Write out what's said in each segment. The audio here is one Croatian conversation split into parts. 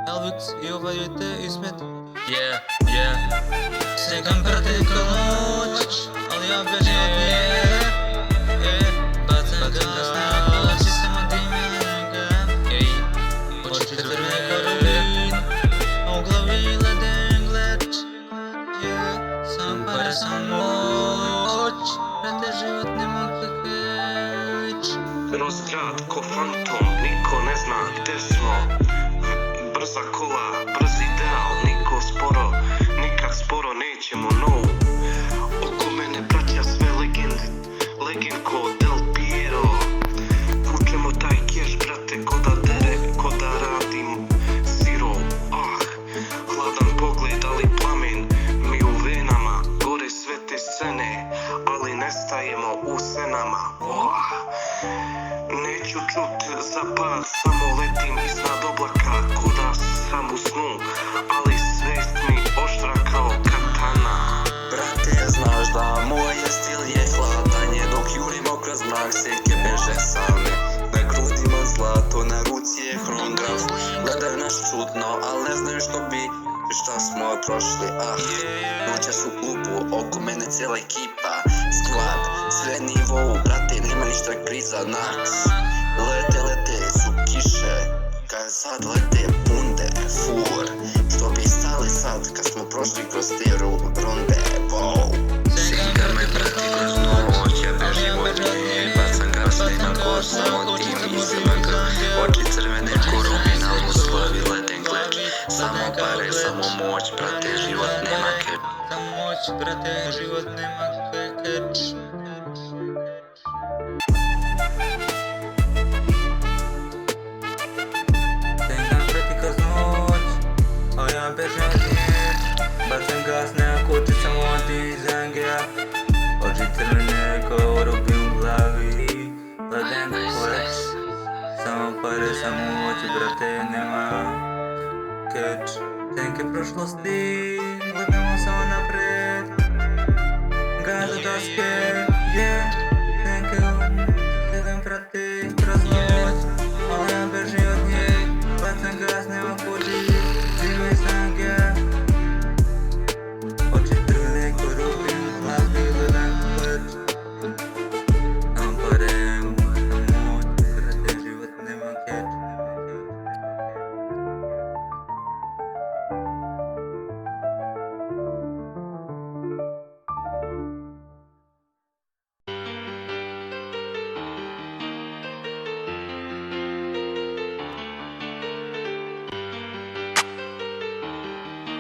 Elvis i ovaj je te Ismet. Slikam proteklu noć, ali ja bežim od nje. Bacam gas na oči, samo dimnjaka. Oči crvene ko rubin, a u glavi leden gleč. Sam pare, sam moć, brate život nema kekeč. Kroz grad ko fantom, niko ne zna gde smo. Brza kola, brzi ideal, niko sporo, nikak sporo nećemo, no. Oko mene braća sve legend ko Del Piero. Vučemo taj keš, brate, ko da dere, ko da radim sirov. Hladan pogled, ali plamen mi u venama. Gore sve te scene, ali nestajemo u senama. Neću čut za par, samo letim iznad oblaka, kuda sam u snu, ali svest mi oštra kao katana. Brate, znaš da moj stil je hladanje, dok jurimo kroz mrak, seke beže same. Na grudima zlato, na ruci je chronograf. Gledaju nas čudno, al ne znaju što bi i šta smo prošli. Noća su u klubu, oko mene cijela ekipa, squad, sve nivou, brate, nema ništa kriza, naks. Lete su kiše, kad sad lete bunde, fur. Što bi stali sad, kad smo prošli kroz te runde, wow. Sika me prati kroz noć, ja bežim od nje. Bacam gas, nema ko, samo tim i svaka. Oči crvene ko rubin, al u slavi leden gleč. Samo pare, samo moć, brate, život nema keč. Samo moć, brate, život nema kekeč. Slikam proteklu noć, a ja bežim od nje. Bacam gas, nema koči, samo dizanga. Oči crvene ko rubin u glavi, leden gleč. Samo pare, samo moć, brate, nema keč. Senke prošlosti, gledamo samo napred. Gas do daske, senke slikam prati kroz noć, a ja bežim od nje. Bacam gas, nema koči, zime snage. Oči crvene ko rubin u glavi, leden gleč. Samo pare, samo moć, brate, život nema keč.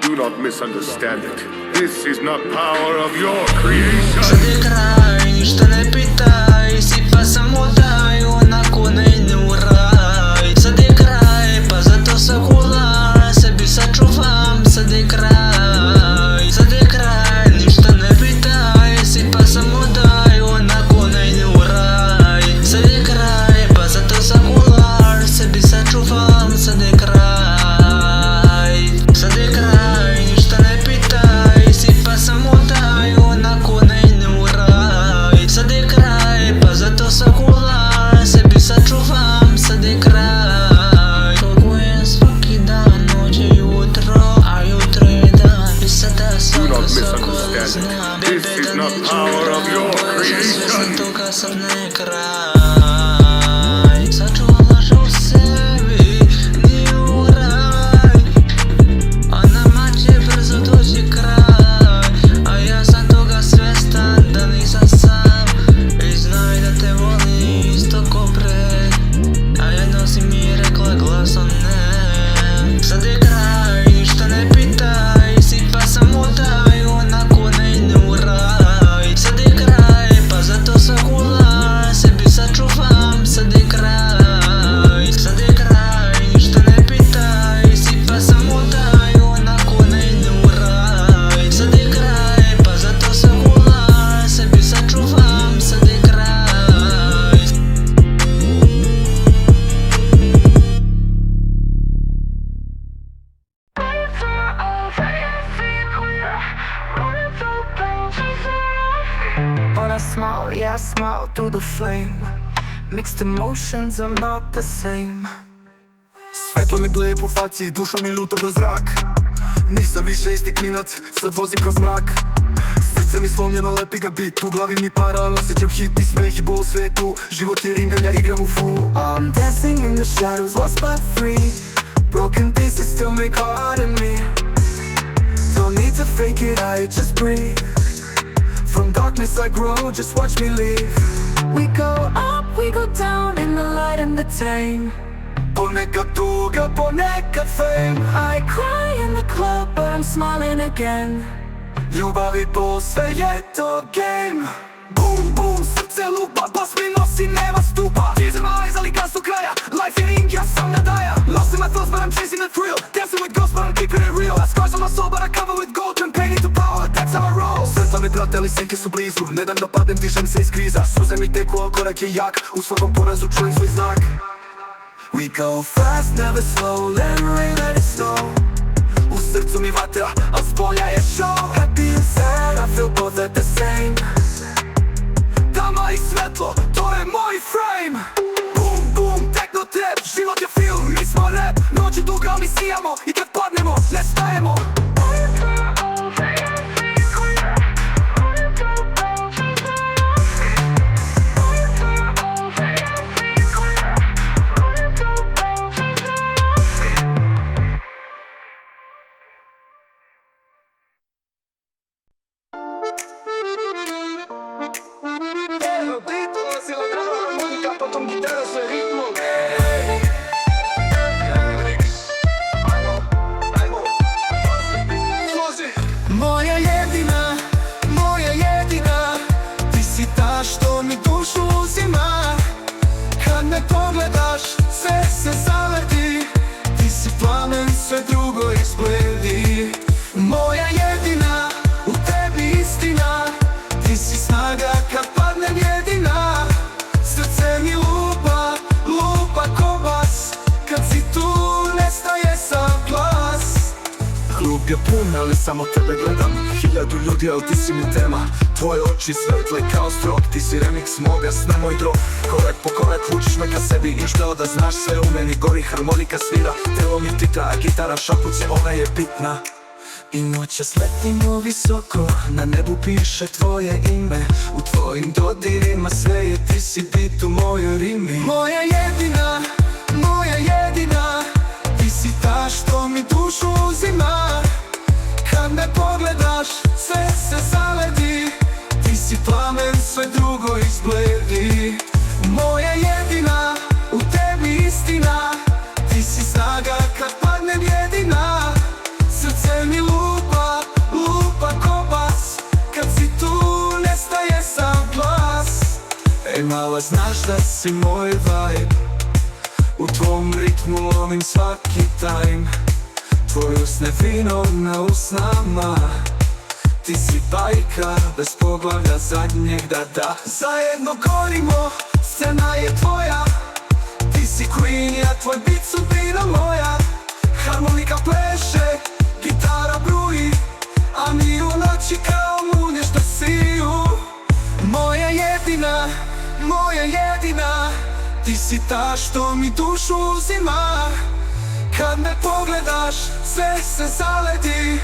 Do not misunderstand it. This is not power of your creation. Sad je kraj, ništa ne pitaj, sipa samo daj, onako ne ide u raj. Sad je kraj, pa zato se hula, sebi sačuvam, sad je kraj. Sad je kraj, ništa ne pitaj, sipa samo daj, onako ne ide u raj. Sad je kraj, pa zato se hula, sebi sačuvam, sad je kraj. Sad je kraj, ništa ne pitaj, sipa samo daj, onako ne ide u raj. Sad je kraj, pa zato se hula, sebi sačuvam, sad je kraj. Togujem svaki dan, noć je jutro, a jutro je dan. I sada svako znam, This is not power of your creation. Svjesna toga sad ne kraj. Sačuvala že u sebi, nije u raj. A nama će brzo doći kraj. A ja sam toga svjestan da nisam sam. I znaj da te volim isto ko pre. A jedno si mi rekla glasom ne. Sad je kraj, ništa ne pitaj, sipa samo daj, onako ne ide u raj. Sad je kraj, pa zato se hula, sebi sačuvam, sad je kraj. Sad je kraj, ništa ne pitaj, sipa samo daj, onako ne ide u raj. Sad je kraj, pa zato se hula, sebi sačuvam, sad je kraj. When I smile, yeah, I smile through the flame. Mixed emotions are not the same. Svetlo mi bleje po faci, duša mi luta do zrak. Nisam više isti klinac, sad vozim kroz mrak. Srce mi slomljeno, lepi ga bit. U glavi mi para, osjećam hit i smeh i bol u svetu. Život je ring, ja igram u full. I'm dancing in the shadows, lost but free. Broken pieces still make heart in me. Don't need to fake it, I just breathe. From darkness I grow, just watch me leave. We go up, we go down, in the light and the tame. Ponekad tuga, ponekad fame. I cry in the club, but I'm smiling again. Ljubav i bol, sve je to game. Boom, boom, srce lupa, bas mi nosi, nema stupa. Tears in my eyes, ali gas do kraja. Life je ring, ja sam nadaja. Lost in my thoughts, but I'm chasing the thrill. Dancing with ghosts, but I'm keeping it real. I scars on my soul, but I cover with gold. Turn pain into power, that's how I roll. Srca me trate, ali senke su blizu. Ne dam da padem, dižem se iz kriza. Suze mi teku, al korak je jak. U svakom porazu čujem svoj znak. We go fast, never slow, let it rain, let it snow. U srcu mi vatra, a s polja je show. Happy and sad, I feel both at the same. Tama i svetlo, to je moj frame. Boom, boom, techno trap, život je film, mi smo rap. Noć je duga, mi sijamo i kad padnemo, ne stajemo. Moja jedina, ti si ta što mi dušu uzima. Kad me pogledaš, sve se zaledi. Ti si plamen, sve drugo izbledi. Moja jedina, u tebi istina. Ti si snaga kad padnem jedina. Srce mi lupa, lupa ko bas. Kad si tu, nestaje sam glas. Klub je pun, ali samo tebe gledam. Hiljadu ljudi, ali ti si mi tema. Tvoje oči svetle kao strop. Ti si remix moga sna, moj drog. Korak po korak vučiš me ka sebi. I što da znaš, sve u meni gori. Harmonika svira, telo mi titra, a gitara šapuće, ona je bitna. I noćas letimo visoko, na nebu piše tvoje ime. U tvojim dodirima sve je, ti si bit u mojoj rimi. Moja jedina, ti si ta što mi dušu uzima. Kad me pogledaš, sve se zaledi. Ti si plamen, sve drugo izbledi. Moja jedina, u tebi istina. Ti si snaga kad padnem jedina. Srce mi lupa, lupa ko bas. Kad si tu, nestaje sam glas. Ej mala, znaš da si moj vibe. U tvom ritmu lovim svaki time. Tvoj usne vino na usnama. Ti si bajka, bez poglavlja zadnjeg da. Zajedno gorimo, scena je tvoja. Ti si queen, ja tvoj bit sudbina moja. Harmonika pleše, gitara bruji, a mi u noći kao munje što siju. Moja jedina, ti si ta što mi dušu uzima. Kad me pogledaš, sve se zaledi.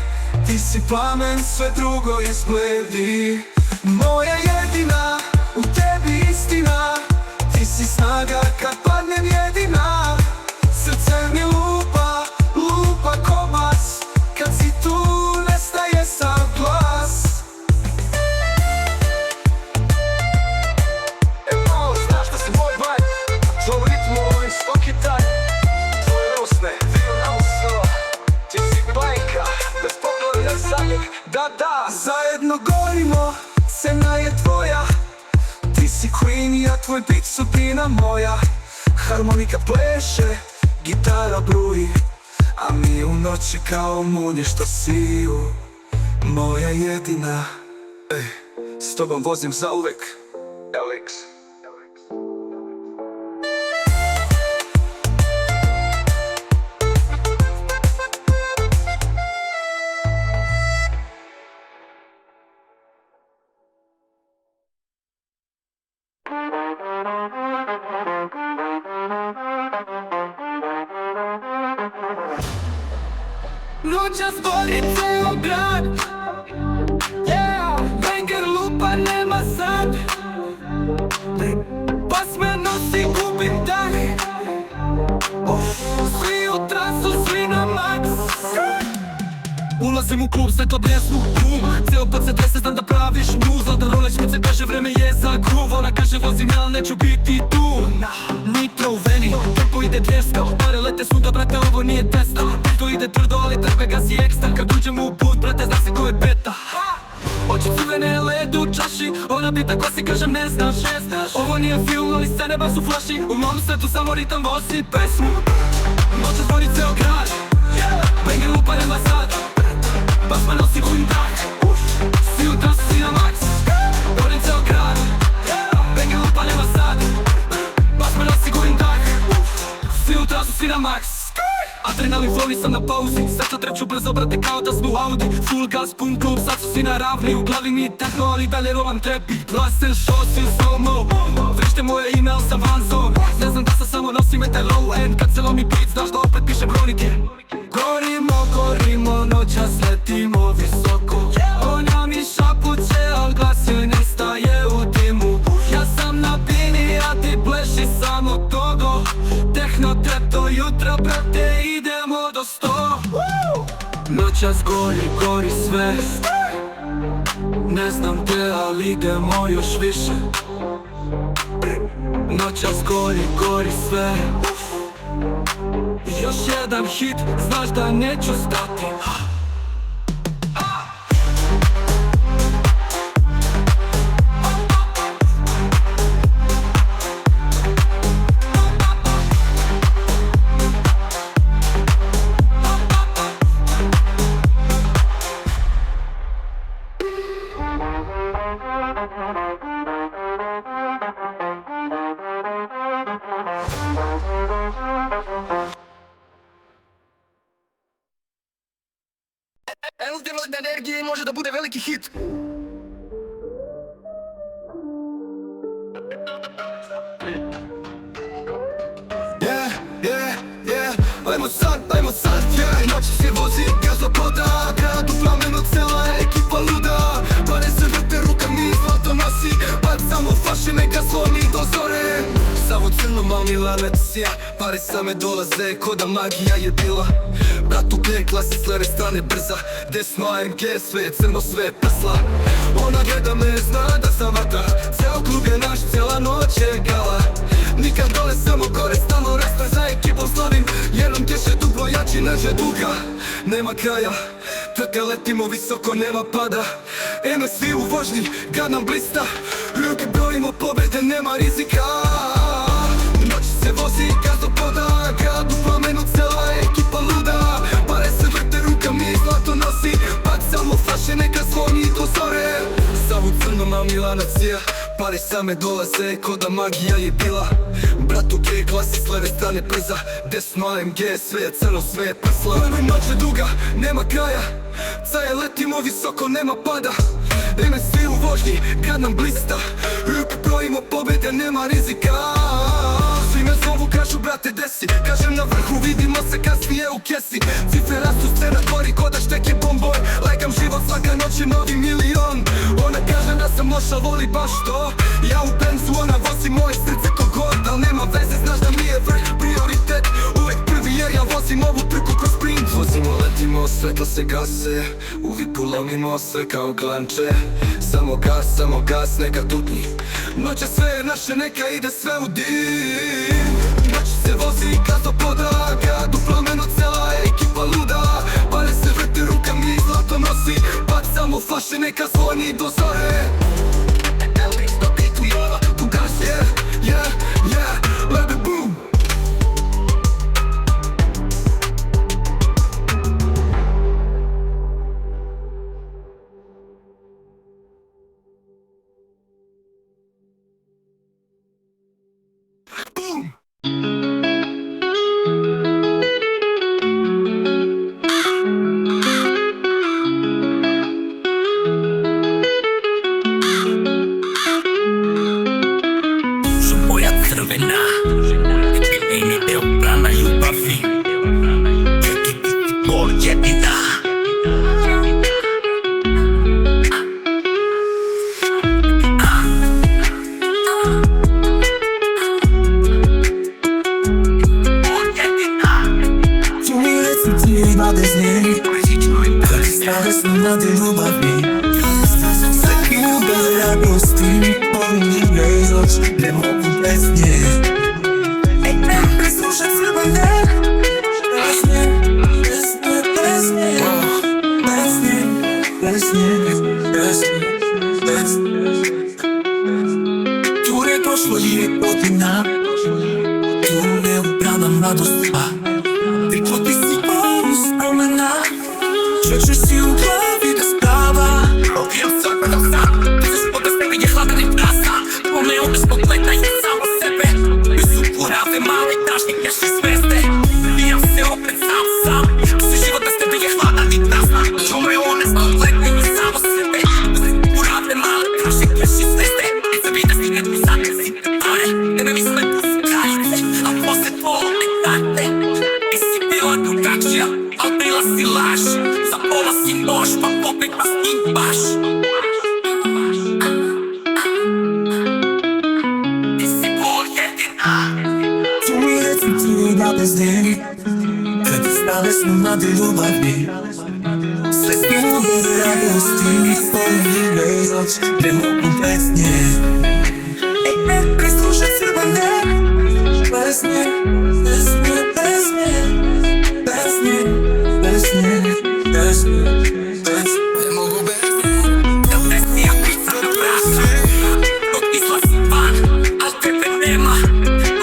Ti si plamen, sve drugo izbledi. Moja jedina, u tebi istina. Ti si snaga kad padnem jedina. Srce mi lupa, lupa ko bas. Kad si tu, nestaje sam glas. Malo, znaš da si moj vibe. Tvoj ritmu lovim svaki taj. Tvoje usne, vino na usno. Ti si bajka, bez poglavlja zadnjeg da. Zajedno gorimo, scena je tvoja. Ti si queen, ja tvoj bit sudbina moja. Harmonika pleše, gitara bruji, a mi u noći kao munje što siju. Moja jedina, s tobom vozim zauvek, Alex. Noćas gori ceo grad, yeah. Banger lupa, nema sad. Bas me nosi, gubim dah. Svi u transu, svi na maks. Ulazim u klub, sve to bljesnu, bum. Ceo put se trese, znam da praviš move. Zlatan Rolex mi se kaže, vreme je za groove. Ona kaže, vozim, ali neću biti tu. Nitro u veni, tempo ide 200. Pare lete svuda, brate, ovo nije testa. To ide tvrdo, ali trpe gasi ekstra. Kad uđem u put, brate, zna se ko je beta. Oči crvene, led u čaši. Ona bita kosi, kažem ne znaš. Ovo nije film, ali scene baš su flaši. U mom svetu samo ritam vozi pesmu. Noćas gori ceo grad, banger lupa, nema sad. Bas me nosi, gubim dah. Svi u transu, svi na maks. Gorim ceo grad, banger lupa, nema sad. Bas me nosi, gubim dah. Svi u transu, svi na maks. Adrenalin flow, nisam na pauzi. Sve to treću brzo, brate, kao da smo u Audi. Full gas, pun klub, sad su svi na ravni. U glavi mi je techno, ali dalje rolam trepi. Blaster, show, svi u slow-mo. Vrište moje ime, al sam van zone. Ne znam da sam samo nosim metal low end. Kad se lomi beat, znaš da opet pišem kronike. Gorimo, gorimo, noćas letimo visoko. Ona mi šapuće, al glas joj ne staje u dimu. Ja sam na bini, a ti pleši samo togo. Techno trap do jutra, brate, idemo do 100. Noćas gori, gori sve. Ne znam te, ali idemo još više. Noćas gori, gori sve. Još jedan hit, znaš da neću stati. Ultimate energije može da bude veliki hit. Yeah, yeah, yeah. Ajmo sad, yeah. Noći se vozi, gazo poda. Grad u plamenu, cela ekipa luda. Pare se vrte, ruka mi zlato nosi. Pad samo faši, neka sloni do zore. Samo crno, mal Milanac, ja. Pare same dolaze, ko da magija je bila. Brat u B klasi, s leve strane brza. Desno AMG, sve je crno, sve je prsla. Ona gleda me, zna da sam vatra. Ceo klub je naš, cijela noć je gala. Nikad dole, samo gore, stalno respekt za ekipom slavim. Jednom tješe duplo jači, neže duga. Nema kraja, trka letimo visoko, nema pada. Eme svi u vožnji, kad nam blista. Ruke brojimo pobjede, nema rizika. Noći se vozi, gazo poda. Grad u plamenu, cela ekipa luda. Pare se vrte, ruka mi zlato nosi. Pad samo flaše, neka zvoni do zore. Samo crno, mal Milanac, ja. Pare same dolaze, ko da magija je bila. Brat u G klasi, s leve strane brza. Desno AMG, sve je crno, sve je prsla. Noć je duga, nema kraja. Caje letimo visoko, nema pada. Ime svi u vožnji, kad nam blista. Ruke brojimo pobjede, nema rizika. Svi me zovu, kažu brate desi. Kažem na vrhu, vidimo se kasnije u kesi. Cifre rastu, scena gori, ko da štek je bomboj. Lajkam život, svaka noć je novi milion. Ona kaže da sam loša, voli baš to. Ja u Benzu, ona vozi moje srce kogod. Al nema veze, znaš da mi je vrh prioritet. Uvek prvi jer ja vozim ovu trku kroz sprint. Vozimo, letimo, svetla se gase. U vipu lomimo sve kao glanče. Samo gas, neka tutni. Noća sve je naše, neka ide sve u dim. Noći se vozi, gazo poda. Grad u plamenu, cela ekipa luda. Pare se vrte, ruka mi zlato nosi. Pad samo flaše, neka zvoni do zore. Elvis na bitu, ja, tu gas, yeah, let it boom. Boom! Moja crvena, ej mi te obrana ljubavi. Gol jedina. duše crvene. Bez nje, bez nje, bez nje, bez nje, bez nje, bez nje, bez nje. Tu je prošlo i godina, tu je ubrana mladost, tiklo ti si uspomena. Češeš si u glavi da spava, obijem svakog sam. Ti se spod sebe je hladan i prasan. Pomeo bez pogleda i samo sebe. Mi su porave male dašnike što sveste. Bijam se opet sam. Sve život bez tebe je hladan i prasan. Pomeo bez pogleda i samo sebe. Porave male dašnike što sveste. I se vide si neku sate si te pare. Ne me misle pusi krajice, a posle to opet date. I si bila drugačija, al bila si laž. Zapola si nož, pa pobegla s njim baš. Ti si bol jedina. Tu mi reci ti da bez nje, kad stale smo mlade ljubavni. Sve snove radosti, poljubive noć, ne mogu bez nje. Bez duše crvene, bez nje, bez nje, bez nje, bez nje, bez nje, bez nje, bez nje. Ne mogu bez nje. Da bez nje ja pisam na prašne, dok izlazim van, al tebe nema.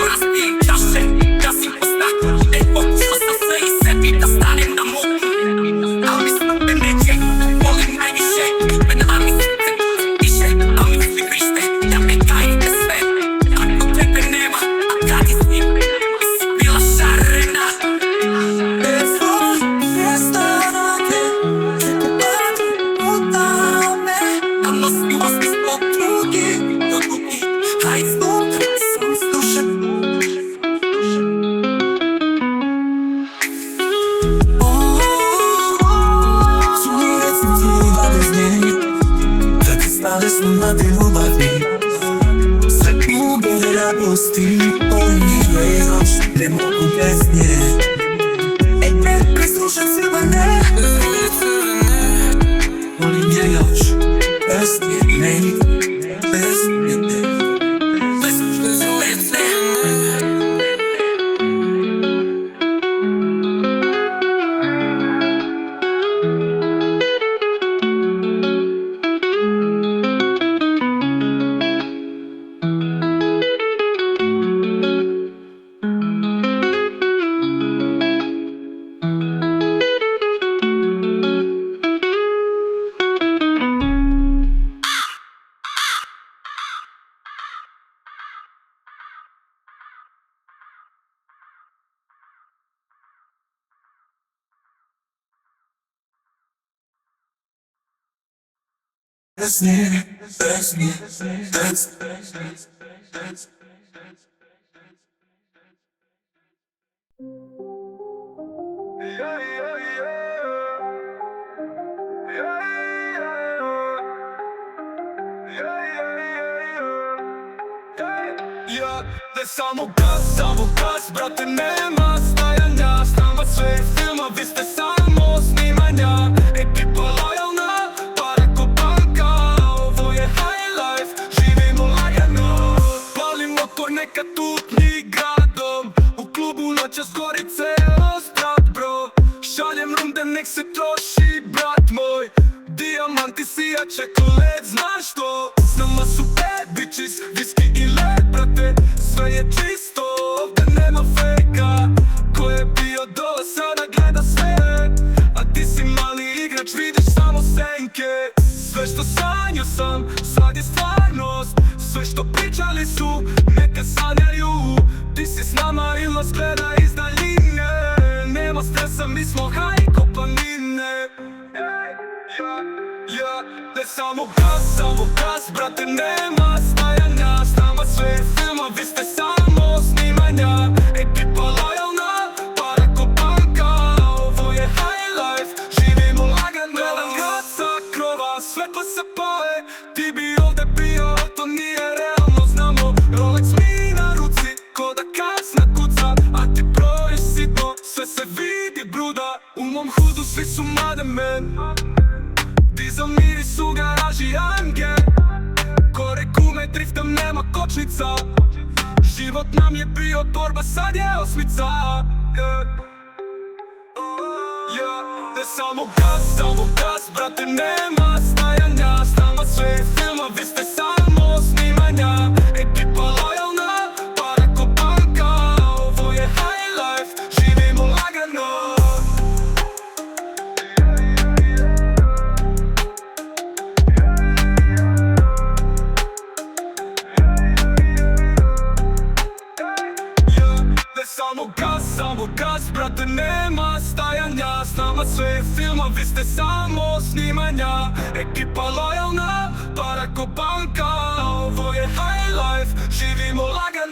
Razbijem čaše, gasim po staklu, pokušao sam sve i sebi da stanem na muku. Al mi snupe neće, volim najviše, na mi srce piše, a misli vrište, da me tajite sve. Ako tebe nema, a kad je s njim, ti si bila šarena. Bez tvojih prestanake, te pati odame, a nosi uspis od drugih do drugih, a iznutra sam s duše. Tu mi reci ti da bez nje, kad stale smo mlade ljubavni. Sve ljube radosti, poljubive noć, ne mogu bez nje. Bez duše crvene, volim je još. Bez nje, ne, bez nje, ne, bez nje, bez nje. Bez nje, bez nje, bez nje. Samo gas, brate, nema stajanja. Znam vas sve filma, vi ste samo snimanja. Ekipa lojalna, pare ko banka. Ovo je high life, živimo lagano. Palim motor, neka tutnji gradom. U klubu noćas gori ceo strat, bro. Šaljem runde, nek se troši, brat moj. Dijamanti sijače ko led, znaš to. S nama su bad bitches, whisky i led, brate. Sve je čisto, ovdje nema fejka. Ko je bio do sada gleda sve. A ti si mali igrač, vidiš samo senke. Sve što sanjao sam, sad je stvarnost. Sve što pričali su, neka sanjaju. Ti si s nama ili nas gleda iz daljine. Nema stresa, mi smo high ko planine. Ne samo gas, brate, nema stajanja. S nama sve filma, vi ste samo snimanja. Ekipa lojalna, para ko banka. Ovo je high life, živimo lagano. Gledam grad sa krova, svetlo se pale. Ti bi ovde bio, to nije realno, znamo. Rolex mi na ruci, ko da kasna kuca. A ti brojiš sitno, sve se vidi bruda. U mom hudu svi su made men. Dizel miris u garaži AMG. Kore kume, driftam, nema kočnica. Život nam je bio borba, sad je osmica. Ne samo gas, brate, nema stajanja. S nama sve je filma, vi ste samo snimanja. Ekipa lojalna, para ko banka. Ovo je high life, živimo lagano. Ne samo gas, brate, nema stajanja. S nama sve je filma, vi ste samo snimanja. Ekipa lojalna, para ko banka. Ovo je high life, živimo lagano.